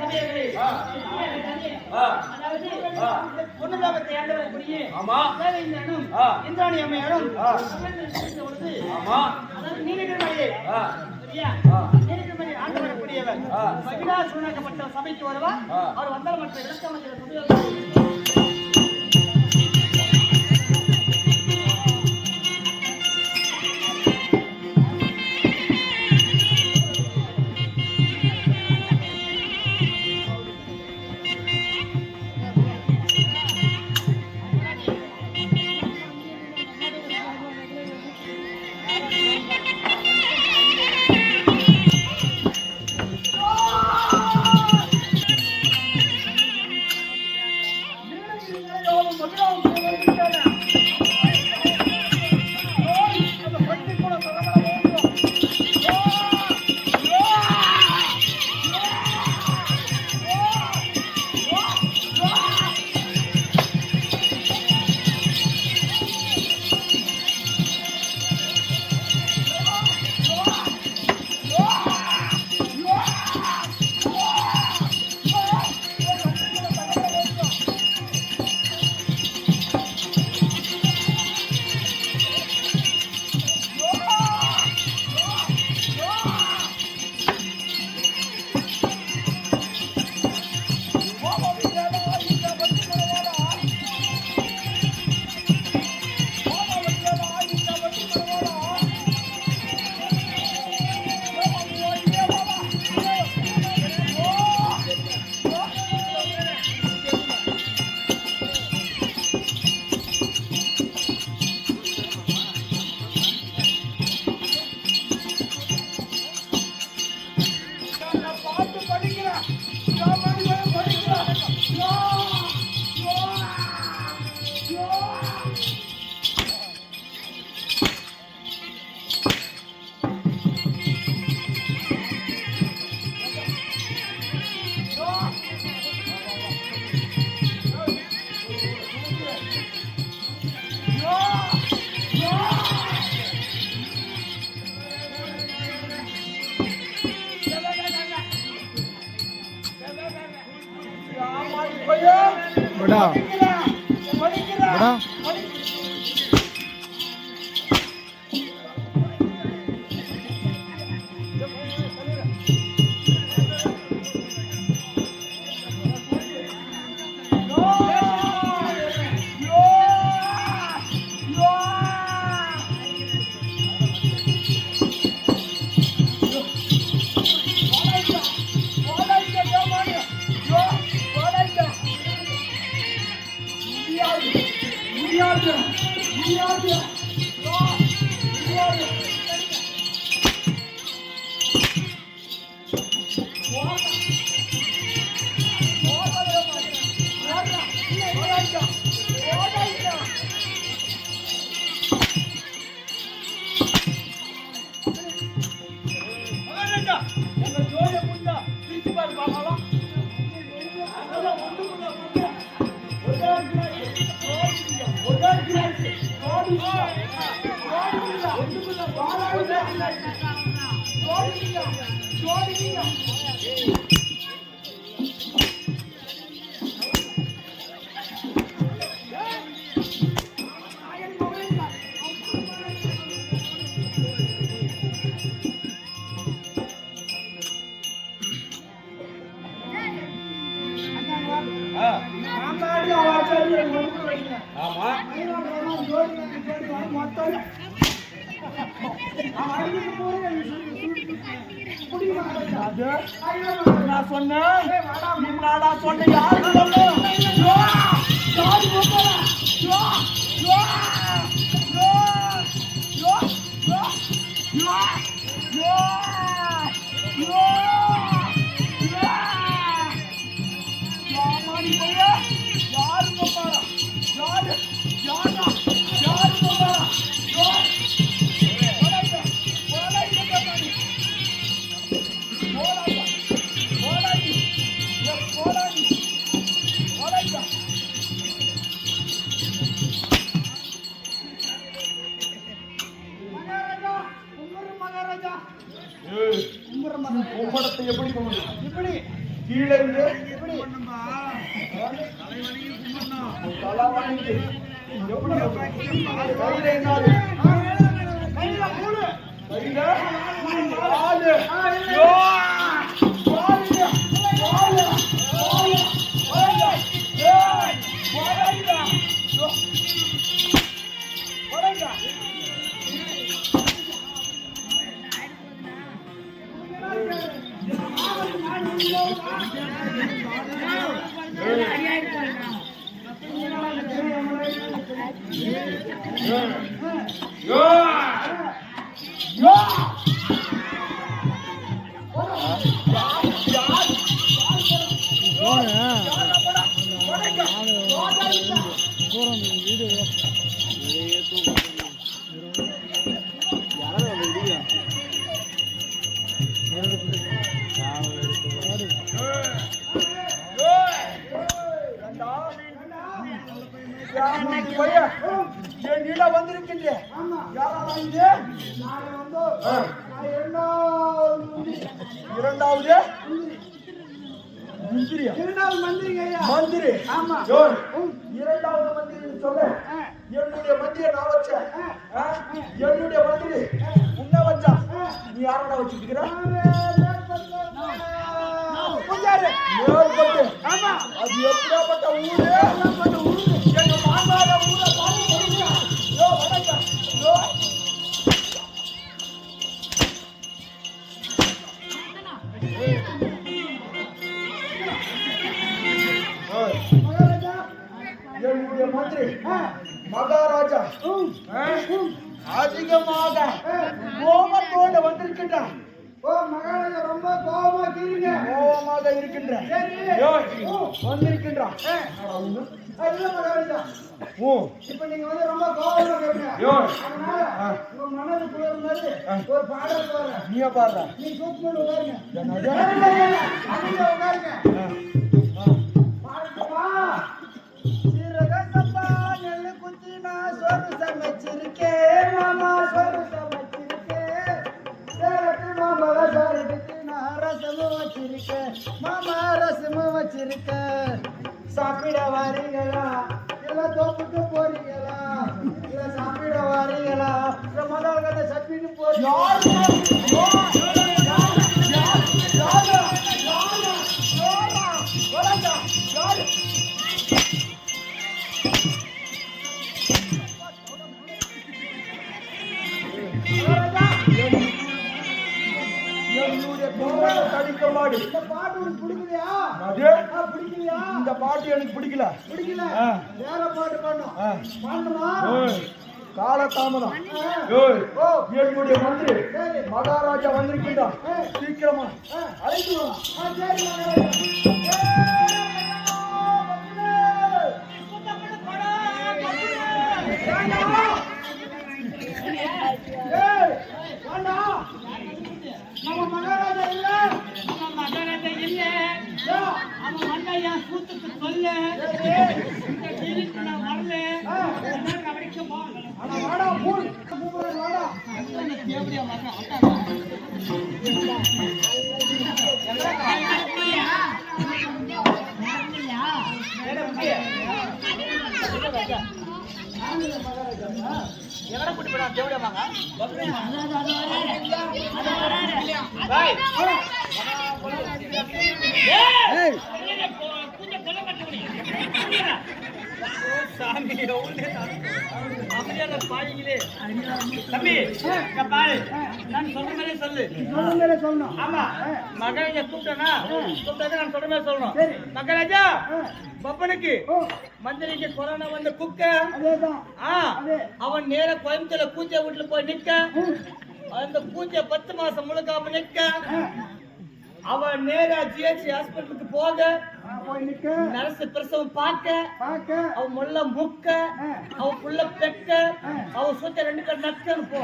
சபையர்களே அதாவது பொன்னுலோகத்தை ஆண்டவருக்குரிய தேவையினும் இந்திராணி அம்மையாரும் பொழுது அதாவது நீலகிரிமலையே சரியா நீலகிரிமலை ஆண்டவருக்குரியவர் மகிழா சூழக்கப்பட்ட சபைக்கு வருவார் அவர் வந்தால் மற்ற விளக்கமற்ற சபையோடு बड़ा बड़ा நான் சொன்னேன் யாரு எப்படி கீழே இருந்து தலை வணங்கி கையில என்னாது கையில மூணு கையில நாலு வந்திருக்கின்றேன் இரண்டாவது மந்திரி இரண்டாவது மந்திரி சொல்ல என்னுடைய மந்திரியை நான் வச்சேன் என்னுடைய மந்திரி உன்னை வச்சா நீ யாரோட வச்சுக்கிற அது எப்படியாப்பட்ட ஊரு எங்க மாமாட ஊரை பார்த்து வணக்கம் என்னுடைய மந்திரி மகாராஜா அதிகமாக கோபத்தோடு வந்திருக்கின்றார் மகாராஜா ரொம்ப கோபமாக இருக்கின்றார் வந்திருக்கின்றார் இப்ப நீங்க வந்து ரொம்ப கோபமா கேட்க உங்க மனது குளிர்ந்தது ஒரு பாடல் பாடுற நீங்க பாடுற நீ கூப்பிட்டு உட்காருங்க சீரகப்பா நெல்லு குத்தி நான் சோறு சமைச்சிருக்கேன் மாமா சோறு சமைச்சிருக்கேன் சேரட்டு மாமா சாரட்டுக்கு நான் ரசமும் வச்சிருக்கேன் மாமா ரசமும் வச்சிருக்கேன் சாப்பிட வாரீங்களா இல்ல தோப்புக்கு போறீங்களா இல்ல சாப்பிட வாரீங்களா இல்ல முதல் கதை சப்பிட்டு தடிக்க மாடு இந்த பாட்டு உனக்கு பிடிக்கலையா பிடிக்கலையா இந்த பாட்டு எனக்கு பிடிக்கல வேற பாட்டு பாடணுமா காலதாமதம் என்னுடைய மந்திரி மகாராஜா வந்திருக்கின்றார் சீக்கிரமா அழைத்து நம்ம மகாராஜா இல்ல அவன் வந்தா என் கூத்துக்கு சொல்ல நான் வரல வரைக்கும் வாடா வாடா எப்படியா எங்கட கூட்டி போடா தேவடியா வாங்க சாமி தம்பி பாரு நான் சொல்ற மாதிரி சொல்லணும் ஆமா மகாராஜா கூப்பிட்டா நான் சொல்ற மாதிரி சொல்லணும் மகாராஜா பப்பனுக்கு மந்திரிக்கு கொரோனா வந்த குக்க அவன் நேர கோயம்புத்தூர்ல பூஜை வீட்டுல போய் நிக்க அந்த பூஜை 10 மாசம் முழுக்காம நிக்க அவன் நேரா ஜிஹெச் ஹாஸ்பிட்டலுக்கு போக நர்ஸ் பிரசவம் பார்க்க அவன் முள்ள முக்க அவன் புள்ள பெக்க அவன் சுத்த 2 கண் நக்கன்னு போ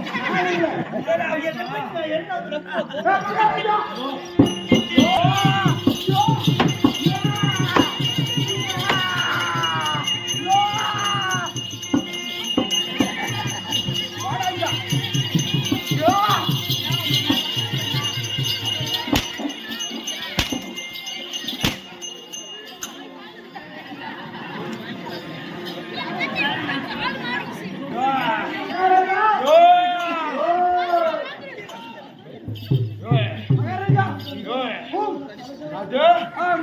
மகாராஜா அது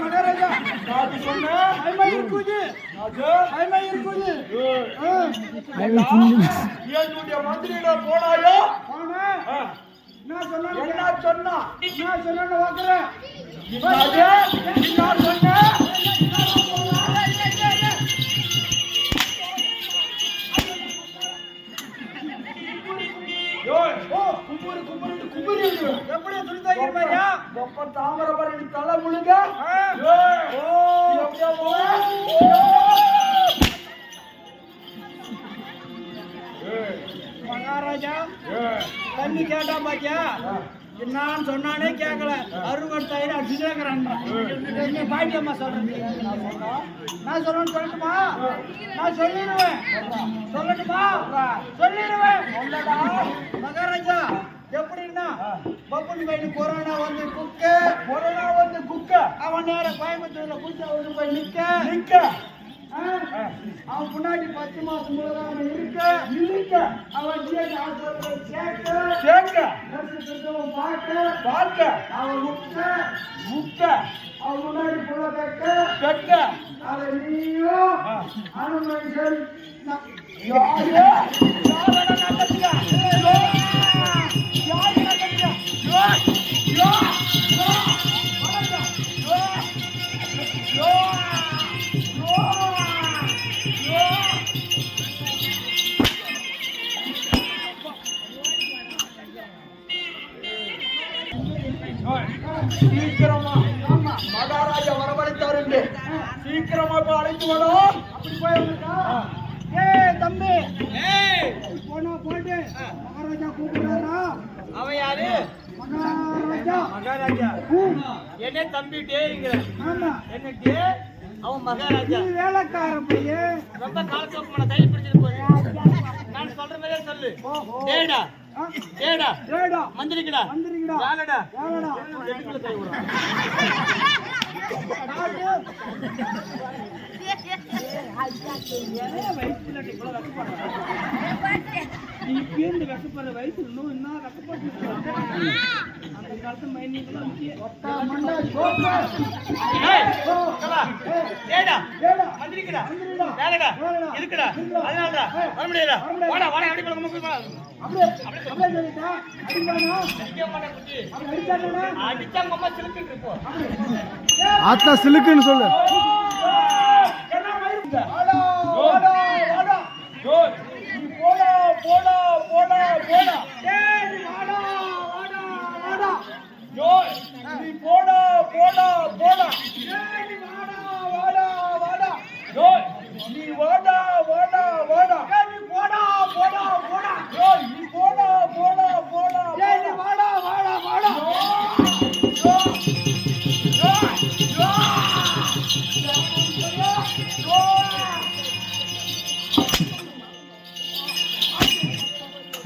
மகாராஜா நான் சொன்ன ஐமை இருக்குது அது ஐமை இருக்குது என்னுடைய மந்திரியிட போனாயோ போனா நான் சொன்னா என்ன சொன்னா நான் சொன்ன வாக்குறேன் நான் சொன்னேன் எப்படி துணி துவைக்கிறீங்க தாமரபரணி தலை முழுங்க மகாராஜா தண்ணி கேட்டா பாத்தியா என்னான்னு சொன்னானே கேட்கல அருவத்தாயிரம் அடிச்சுக்கிறான் பாய்க்கம்மா சொல்றேன் நான் சொல்லணும்னு சொல்லட்டுமா நான் சொல்லிடுவேன் சொல்லட்டுமா சொல்லிடுவேன் மகாராஜா எப்படின்னா பப்பன் பையனு கொரோனா வந்து குக்க அவன் நேரம் கோயம்புத்தூர்ல குடிச்சு அவரு போய் நிக்க அவன் முன்னாடி 10 மாசம் முழுவதும் இருக்க அவன் சேர்க்க பார்க்க அவன் முக்க அவன் முன்னாடி புள்ள பெக்க அதை நீயும் அனுமதி சீக்கிரமா மகாராஜா வரவழைத்தாரு சீக்கிரமா போய் அழைத்து வரும் அப்படி போயிருக்கா தம்பி போனா போட்டு மகாராஜா கூப்பிடுறாரா அவன் யாரு மகாராஜா மகாராஜா என்ன தம்பி டேங்கிற ஆமா என்ன டே அவன் மகாராஜா நீ வேலைக்கார பையன் ரொம்ப காலத்தோக்கமான கை பிடிச்சிட்டு போய் நான் சொல்ற மாதிரியே சொல்லு டேடா டேடா ஏடா மந்திரிக்கடா வந்திருக்கடா யாரடா ஏடா ரெண்டுக்குள்ள கை விடுறான் வெக்கப்படுற வயசு இன்னும் என்ன வெக்கப்பட்டு அந்த காலத்து மைனிங்களும் டேடா மந்திரிக்கடா வேலைடா இருக்குடா அதனாலடா வர முடியாதா வாடா வாடா அப்படி போல அப்படியே சொல்லிட்டா அடிப்பானா அடிச்சா அம்மா சிலுக்கிட்டு இருப்போம் ஆத்தா சிலுக்குன்னு சொல்லு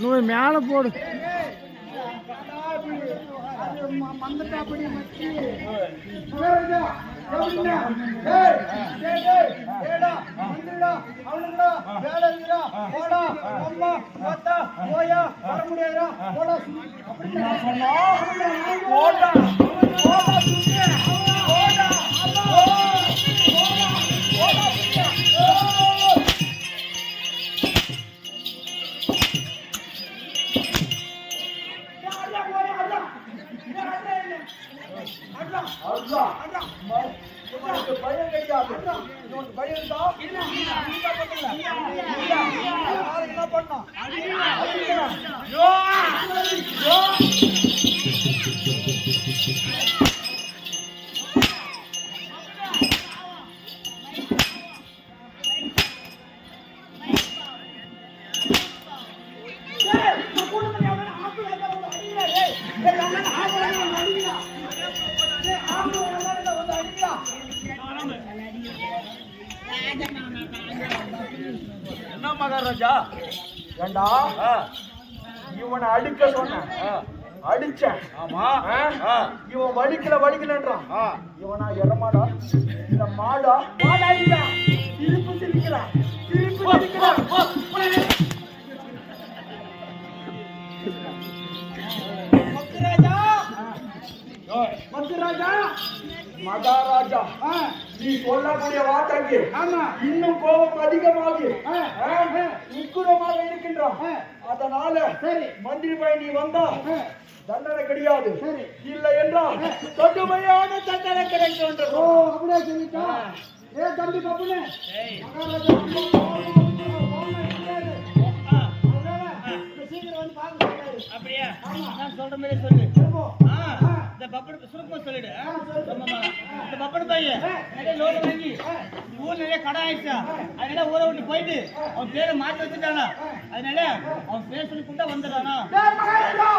నువ్వు మేళ పోడు மந்தட்டாப்படி மச்சி பயம் கிடையாது பயம் தான் என்ன பண்ணோம் என்ன மகாராஜா ஏண்டா இவனை அடிக்க சொன்ன அடிச்சேன் ஆமா இவன் வலிக்கலன்றான் இவனா எரமாடா இல்ல மாடா மாடா இல்ல திருப்பு சிரிக்கிறான் மந்திராஜா மகாராஜா ஆ, நீ சொல்லக்கூடிய வார்த்தைக்கு ஆமா இன்னும் கோபம் அதிகமாகி ஆ, உக்குரமாக இருக்கின்றான். ஆ, அதனால சரி மந்திரி பையன் நீ வந்தா ஆ, தண்டனை கிடையாது, சரி இல்லை என்றால் கடுமையான தண்டனை கிடைக்கும் என்று ஓ சொன்னான். அப்படியே சொல்லிட்டா ஏ தம்பி பப்புனே ஏய், மகாராஜா ரொம்ப கோவமா இருக்காரு. அதனால இந்த சீக்கிரம் வந்து பார்க்க சொல்றாரு. அப்படியா? ஆமா. நான் சொல்ற மாதிரி சொல்லு. திரும்போ. ஆ, ஆ. இந்த பப்படு சுருக்கமா சொல்லிடு. ஆ, சொல்லு. ஆமாம்மா. இந்த பப்படு பையன் நிறைய லோன் வாங்கி ஊர் நிறைய கடை ஆயிடுச்சா, அதனால ஊரை விட்டு போயிட்டு அவன் பேரை மாற்றி வச்சுட்டானா, அதனால அவன் பேர் சொல்லி கூட்டா வந்துடுறானா. ஏய் மகாராஜா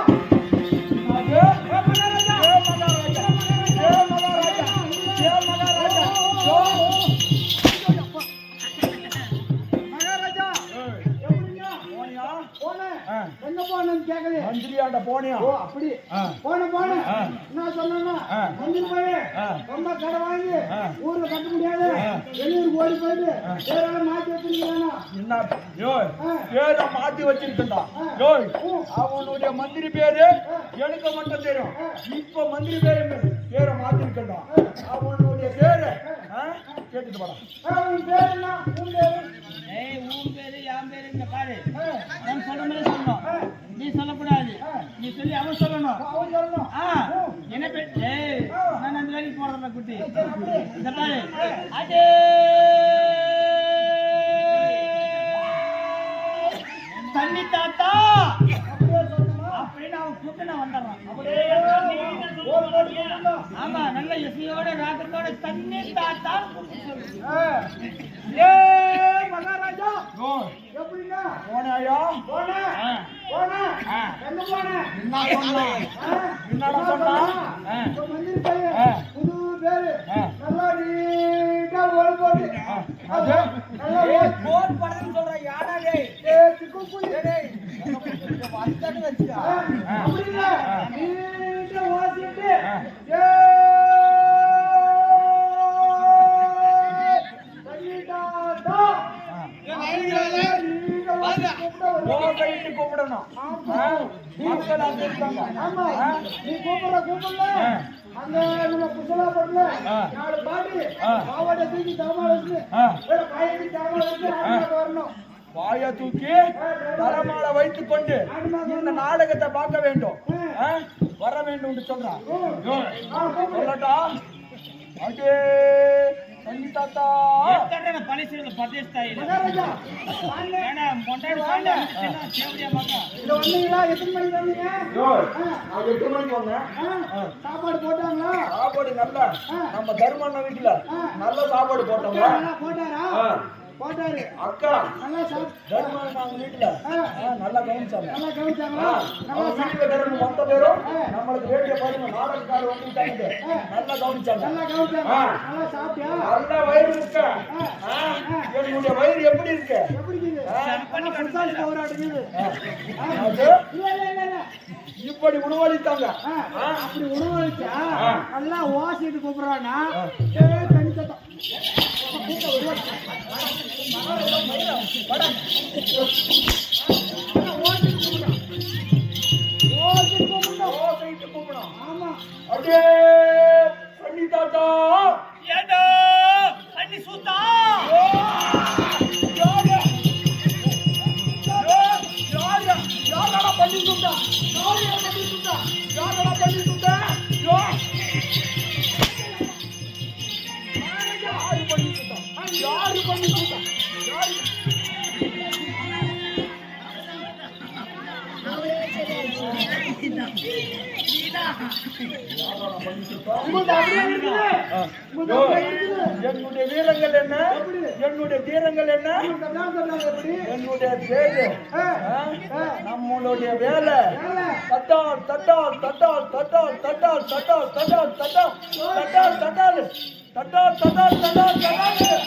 மகாராஜா எப்படிங்க போனேன் எங்க போனேன்னு கேட்கலையே. மந்திரியாண்ட போனியா? ஓ அப்படி போனேன் என்ன சொன்னா மந்திரி போய் ரொம்ப கடை வாங்கி ஊர்ல கட்ட முடியாது வெளியூருக்கு ஓடி போயிட்டு வேற மாத்தி வச்சிருக்கானா. என்ன பேரை மாத்தி வச்சிருக்கா? அவனுடைய மந்திரி பேரு எனக்கு மட்டும் தெரியும். இப்ப மந்திரி பேரு பேரை மாத்தி இருக்கா? அவனுடைய பேரு கேட்டுட்டு போறான். உன் பேர் என்ன? உன் பேரு? ஏய், உன் பேரு என் பேரு இங்க பாரு. நான் சொல்ற மாதிரி சொல்லணும், நீ சொல்லக்கூடாது. நீ சொல்லி அவன் சொல்லணும். அவன் சொல்லணும். என்ன பேர்? ஏய், நான் அந்த வேலைக்கு போறேன் குட்டி. இந்த பாரு, அதே தண்ணி தாத்தா அப்படின்னு அவன் கூப்பிட்டு நான் வந்துடுறான். ஆமா, நல்ல இசையோட ராகத்தோட தண்ணி தாத்தா மகாராஜா எப்படிங்க போனாயா? போனேன் எங்க போனேன்? என்னடா சொன்னா? மந்திரி பையன் புது பேரு நல்லா நீட்டா ஓல் போட்டு நல்லா போன் படத்துன்னு சொல்ற யாரா டேய்? அப்படிங்க நீட்டா ஓசிட்டு கூப்பிடணும். மக்கள் அங்க இருக்காங்க. ஆமா நீ கூப்பிடல அங்க நம்ம புத்தலாப்பட்டுல 4 பாட்டி பாவாடை தூக்கி தாமால வச்சு பாயடி தாமால வச்சு வரணும். வாயை தூக்கி தரமால வைத்துக் கொண்டு இந்த நாடகத்தை பார்க்க வேண்டும், வர வேண்டும் என்று சொல்றான். சொல்லட்டா? அடே தண்ணி தாத்தா மகாராஜா இங்க வந்தீங்களா? எத்தனை மணிக்கு வந்தீங்க? 8 மணிக்கு வந்தேன். சாப்பாடு போட்டாங்களா? சாப்பாடு நல்லா நம்ம தர்மண்ண வீட்டுல நல்ல சாப்பாடு போட்டோங்க. நல்லா போட்டாரா? போட்டாரு. அக்கா நல்லா தர்மண்ண அவங்க வீட்டுல நல்லா கவனிச்சாங்க. நல்லா கவனிச்சாங்களா? அவங்க வீட்டுல இருக்கிறவங்க மொத்த பேரும் நம்மளுக்கு வேண்டிய பாருங்க நாடகக்காரர் வந்துட்டாங்க. நல்லா கவனிச்சாங்க. நல்லா கவனிச்சாங்க. நல்லா சாப்பிட்டியா? நல்ல வயிறு இருக்க. என்னுடைய வயிறு எப்படி இருக்கு? எப்படி இருக்குது? நல்லா புதுசாக போராடுது. அது இல்ல இப்படி உணவளித்தாங்க. அப்படி உணவளிச்சா நல்லா ஓசிட்டு கூப்பிடுறானா தனி சத்தம் கூப்பிடும். ஆமா அப்படியே பண்ணி தாத்தா ஏண்டா பண்ணி சூத்தா யாரா பண்ணி சூத்தா யாரா பண்ணி சூத்தா யாரு பண்ணி சூத்தா என்னுடைய வீரங்கள் என்ன? என்னுடைய தீரங்கள் என்ன? என்னுடைய பேரு நம்மளுடைய வேலை தட்டால் தட்டால் தட்டால் தட்டால் தட்டால் தட்டால் தட்டால் தட்டால் தட்டால் தட்டால் தட்டால் தட்டால் தட்டால் தட்டால்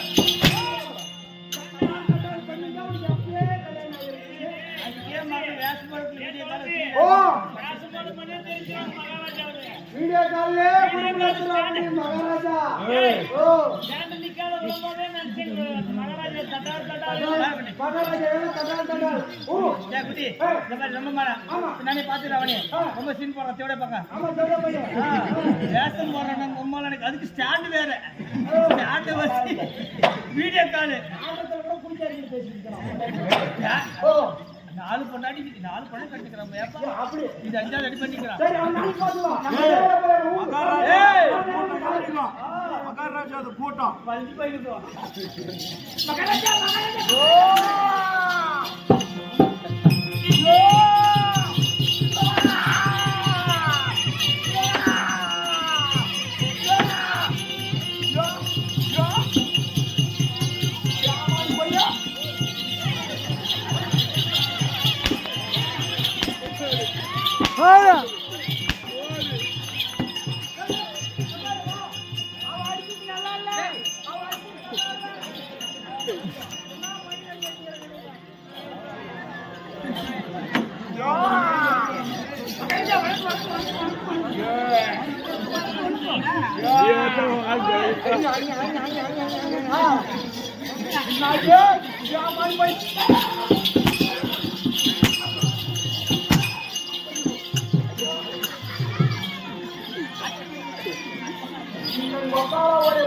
வீடியோ கால்ல மகாராஜா ரொம்ப சீன் போடுற தேவையா பார்க்க வேஷம் போடுறாங்க உம்மால எனக்கு அதுக்கு ஸ்டாண்ட் வேற ஸ்டாண்ட் வச்சு வீடியோ கால் ஆட்டத்துல கூட குடிக்காரங்க பேசிட்டு நாலு பொண்ணாடி நாலு பொண்ணு கட்டிக்கிறான் அப்படி இது அஞ்சாவது அடி பண்ணிக்கிறான் சரி அவன் நாளைக்கு பாத்துக்கலாம் மகாராஜா அது கூட்டம் பஞ்சு போயிட்டு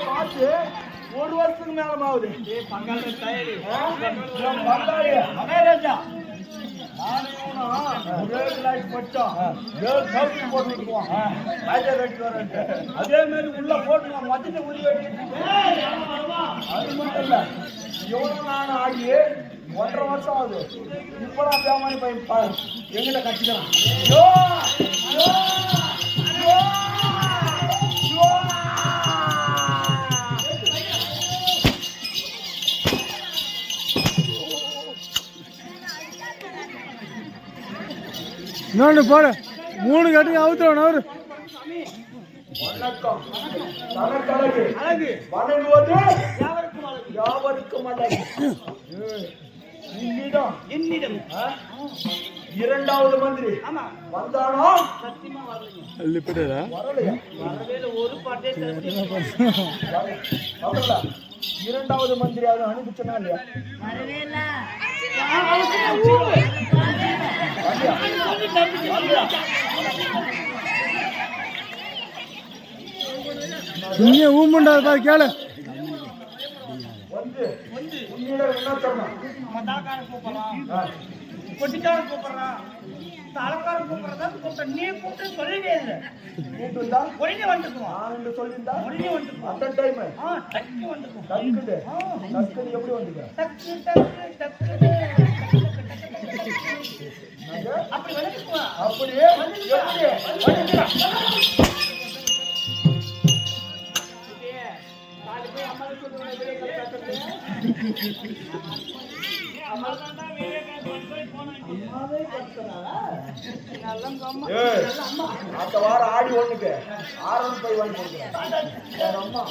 பார்த்து ஒரு வருஷத்துக்கு மேல ஆகுது மகாராஜா அதே மாதிரி உள்ள போட்டு மத்திய உரி அது மட்டும் இல்ல எவ்வளவு நாள் ஆகி 1.5 வருஷம் ஆகுது இப்பதான் பேமானி பையன் எங்கிட்ட கட்டிக்கிறான் இன்னொன்று போடு 3 கட்டுக்கு அவுத்துறோம் அவரு வணக்கம் தனக்கழகு அழகு வணங்குவது யாவருக்கும் அழகு யாவருக்கும் அழகு என்னிடம் இரண்டாவது மந்திரி ஆமா வந்தானோ சத்தியமா வரலைங்க அள்ளிப்பட்டதா வரலையா வரவேல ஒரு பாட்டே வரல இரண்டாவது மந்திரியாவது அனுப்பிச்சனா இல்லையா இங்கே ஊமுண்டா கேளு வந்து உன்னிடம் என்ன சொன்னான் மதாக்கார கூப்பிடலாம் கொட்டிக்கார கூப்பிடுறான் தலைக்கார கூப்பிடுறதா கூப்பிட்ட நீ கூப்பிட்டு சொல்லவே இல்லை கூப்பிட்டுருந்தா உடனே வந்துக்குவான் நான் என்று சொல்லியிருந்தா உடனே வந்துக்குவான் அந்த டைம் டக்கு வந்துக்குவான் டக்குது எப்படி வந்துக்கிறேன் டக்கு டக்கு டக்கு அப்படி வந்துக்குவான் அப்படியே அடுத்த வாரம் ஆடி ஒண்ணுக்கு ஆரம் போய் வாங்கி கொடுக்குறேன் அம்மா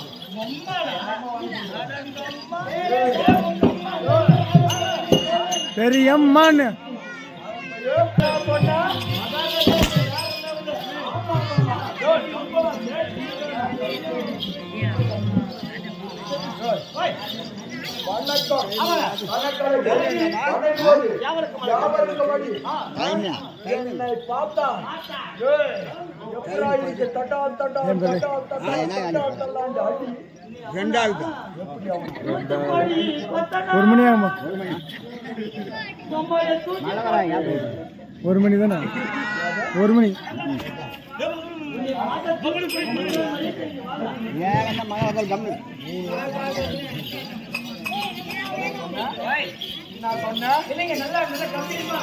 பெரியம்மான்னு வணக்கம் என்னை பார்த்தா எப்படி தட்டா தட்டா தட்டா தட்டா அடி ரெண்டாவது எப்படி ஒரு மணி ஆகுமா 1 மணி தானே 1 மணி நான் சொன்னேன் இல்லைங்க நல்லா கம்பீரமா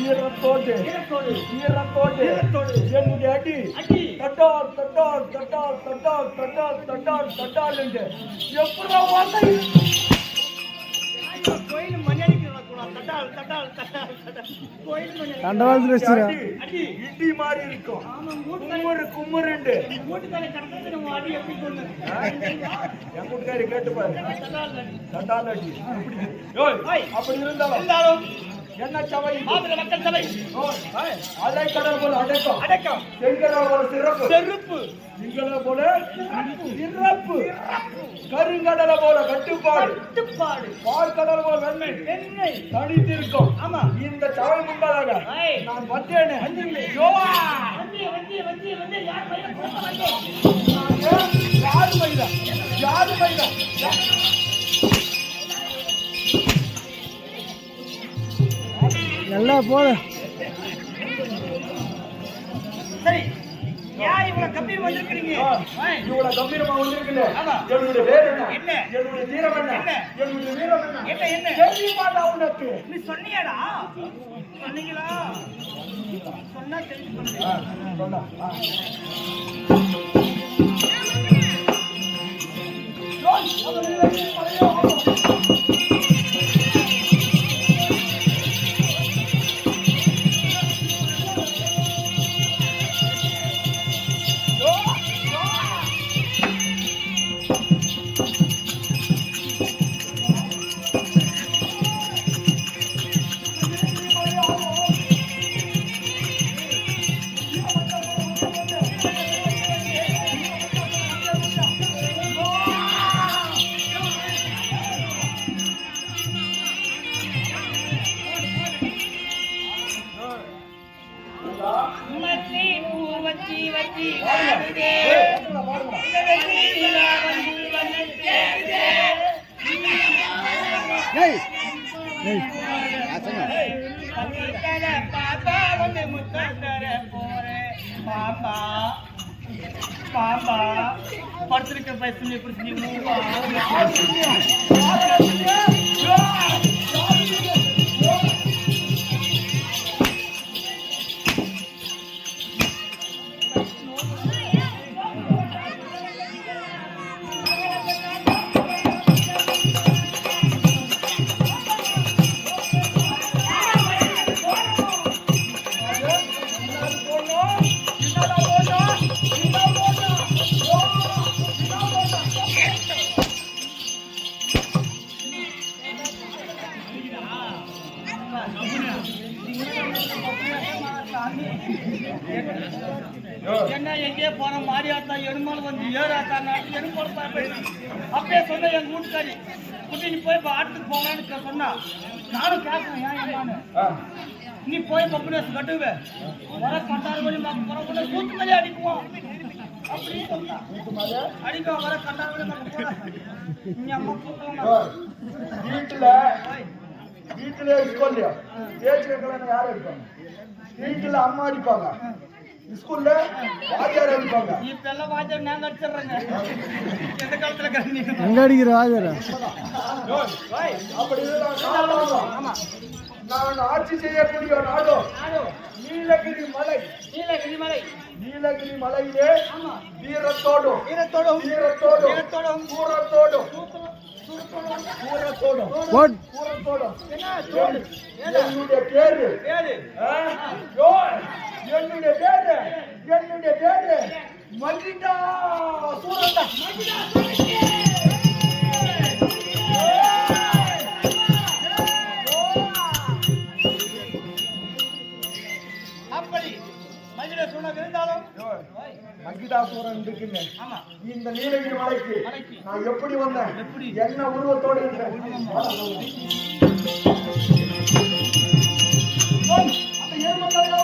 ஈரத்தோடு என்னுடைய அடி தட்டா தட்டா தட்டா தட்டா தட்டா தட்டா தட்டால் என்று எப்படா வார்த்தை கோயில் மணிக்கு தட்டால் தட்டால் தட்டால் கோயில் மணி தண்டவாளத்தில் வச்சுருக்கேன் அடி இடி மாதிரி இருக்கும் ஆமா கும்முருண்டு மூட்டுக்காரை கடந்து நம்ம அடி எப்படி கொண்டு என் கூட்டுக்காரி கேட்டுப்பாரு தட்டால் அடி அப்படி இருந்தாலும் என்ன சபை மாநில மக்கள் சபை அலை கடல் போல அடக்கம் அடக்கம் செங்கடல் போல சிறப்பு செருப்பு சிங்கள போல சிறப்பு கருங்கடல போல கட்டுப்பாடு பார்க்கடல் போல வெண்ணை தனித்திருக்கும் ஆமா இந்த சபை முன்பதாக நான் வந்தேனே வந்து யார் பையன் யாரு மயிலா யாரு மயிலா நல்லா போடு. சரி ஏன் இவ்வளவு கம்பீரம் வந்திருக்கிறீங்க? இவ்வளவு கம்பீரமா வந்திருக்குல்ல? ஆமா. என்னுடைய பேர் என்ன? என்ன? என்னுடைய தீரம் என்ன? என்ன? என்னுடைய வீரம் என்ன? என்ன என்ன தெரியுமாடா உனக்கு? நீ சொன்னியாடா? சொன்னீங்களா? சொன்னா தெரிஞ்சு கொண்டு சொன்னா. மச்சி பூ வச்சி வச்சி வாடுதே இந்த வெள்ளி நிலா வந்து வந்து சேருதே ஏய் ஏய் பத்திக்கட பாப்பா வந்து முத்தர போறேன் பாப்பா பாப்பா படுத்திருக்க பைசு புடிச்சு மூவா என்ன எங்கேயே போற மாரியாத்தா எருமாள் வந்து ஏறாத்தா நாட்டு எருமாள் அப்படியே சொன்ன எங்க வீட்டுக்காரி குட்டின்னு போய் இப்போ ஆட்டுக்கு போங்கன்னு சொன்னா நானும் கேட்கணும் ஏன் என்னன்னு நீ போய் பப்புனேஸ் கட்டுவே வர 16 மணி போற கூத்து மேலே அடிக்குவோம் அப்படின்னு சொன்னா அடிக்கும் வர 16 மணி நீ அம்மா கூட்டம் வீட்டுல ஸ்கூல்லையா பேச்சு வைக்கலன்னு யாரும் இருப்பாங்க? வீட்டுல அம்மா அடிப்பாங்க, ஸ்கூல்ல வாத்தியார் அடிப்பாங்க. இப்ப எல்லாம் வாத்தியார் நாங்க அடிச்சிடுறேங்க. எந்த காலத்துல கண்ணீங்க எங்க அடிக்கிற வாஜரா அப்படி நான் ஆட்சி செய்யக்கூடிய நாடோ நீலகிரி மலை. நீலகிரி மலை நீலகிரி மலையிலே வீரத்தோடும் வீரத்தோடும் வீரத்தோடும் வீரத்தோடும் பூரத்தோடும் போட் என்னுடைய பேரு பேரு என்னுடைய பேரு மல்லிகா சூரந்தா. அப்படி மகிழ சொன்னது இருந்தாலும் மகிடாசூரன் இருக்குங்க. ஆமா இந்த நீலகிரி மலைக்கு நான் எப்படி வந்தேன், என்ன உருவத்தோடு இருக்கிறேன். அந்த எருமக்காரங்க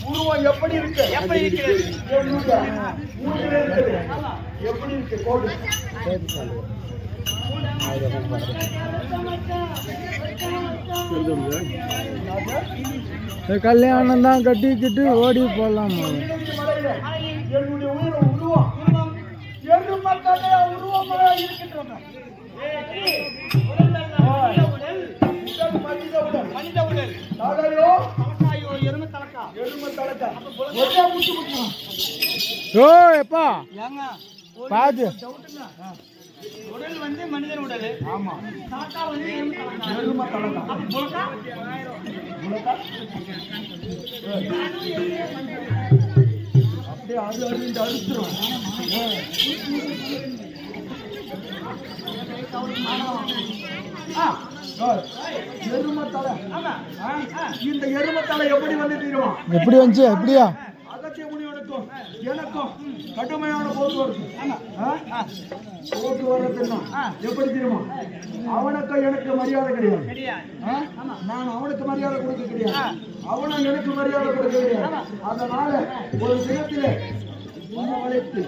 உருவம் எப்படி இருக்கு? எப்படி இருக்கிறது? எப்படி இருக்கு? கோடு கல்யாணம் தான் கட்டிக்கிட்டு ஓடி போடலாம். என்னுடைய உருவம் எருமத்தலை உருவமாக இருக்கின்றன. மனித உடல் நாகையோ தலக்காயோ எருமை தலக்கா எருமத்தலக்கா ஒரே மூச்சு முட்டுறான். ஓ எப்பா ஏங்க பாத்து டவுட்டுங்க. உடல் வந்து மனிதன் உடல். ஆமா தாத்தா வந்து எருமை தலக்கா. எருமத்தலக்கா அப்ப முழுக்கா அப்படியே அது அடிந்து அடிச்சிரும். எருமத்தலை ஆமா. இந்த எருமத்தலை எப்படி வந்து தீருமா? எப்படி வந்துச்சு எப்படியா? அகத்திய முனிவனுக்கும் எனக்கும் கடுமையான போக்குவரத்து. போக்குவரத்துன்னா எப்படி தெரியுமா? அவனுக்கு எனக்கு மரியாதை கிடையாது. கிடையாது. நான் அவனுக்கு மரியாதை கொடுக்க கிடையாது, அவனும் எனக்கு மரியாதை கொடுக்க கிடையாது. அதனால ஒரு தினத்திலே வரவழைத்து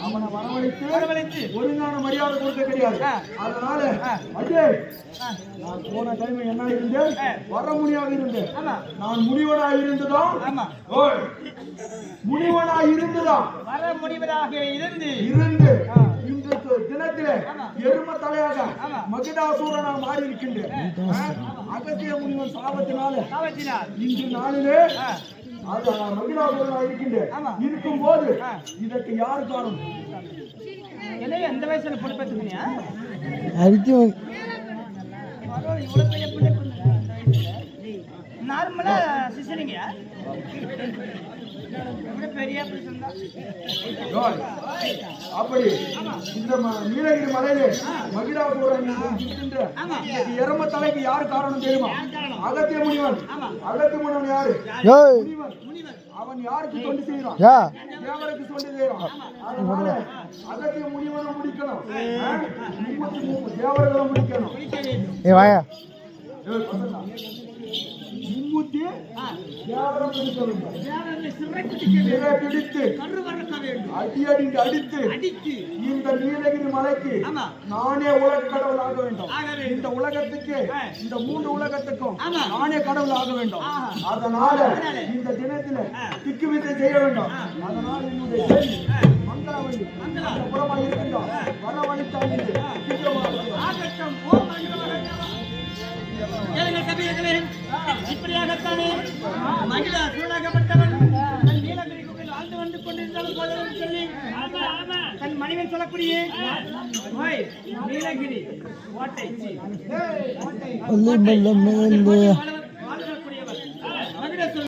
அவனை வரவழைத்து ஒழுங்கான மரியாதை கொடுக்க கிடையாது. அதனால அதே நான் போன டைம் என்ன இருந்தேன், வர முனியாக இருந்தேன். நான் முனிவனாக இருந்ததும் முனிவனாக இருந்ததும் வர முடிவதாக இருந்து இருந்து இந்த தினத்திலே எரும தலையாக மகிடாசூரனாக மாறி இருக்கின்றேன். அகத்திய முனிவன் சாபத்தினால இன்று நாளிலே அது மகிடாசூரனாக இருக்கின்றேன். இருக்கும் போது இதற்கு யார் காரணம்? என்ன எந்த வயசுல பொறுப்பேற்றுக்கிறியா? அடிச்சு இவ்வளவு பெரிய பிள்ளை நார்மலா சிசரிங்கயா? பெரிய அப்படி இந்த நீலகிரி மலையிலே மகிடாசூரன் எரும தலைக்கு யார் காரணம் தெரியுமா? அகத்திய முனிவன். அகத்திய முனிவன் யாரு? அவன் யாருக்கு தொண்டு செய்யறான்? தேவருக்கு தொண்டு செய்யறான். அதனால அகத்திய முனிவனை முடிக்கணும், 33 தேவர்களை முடிக்கணும். ஏ வாயா மும்மூர்த்தி தேவரம் பிடிக்க வேண்டும். சிறை பிடித்து அடி அடித்து இந்த நீலகிரி மலைக்கு நானே உலக கடவுள் ஆக வேண்டும். இந்த உலகத்துக்கு இந்த 3 உலகத்துக்கும் நானே கடவுள் ஆக வேண்டும். அதனால இந்த தினத்தில திக்கு வித்தை செய்ய வேண்டும். அதனால என்னுடைய மங்களவழி புறமாக இருக்கின்றோம். வரவழைத்தால் இப்படியாகத்தானே மகிழா சூழாகப்பட்டவன் தன் நீலகிரி குகையில் ஆழ்ந்து வந்து கொண்டிருந்தாலும் போதும் சொல்லி தன் மனைவன் சொல்லக்கூடிய நீலகிரி கோட்டை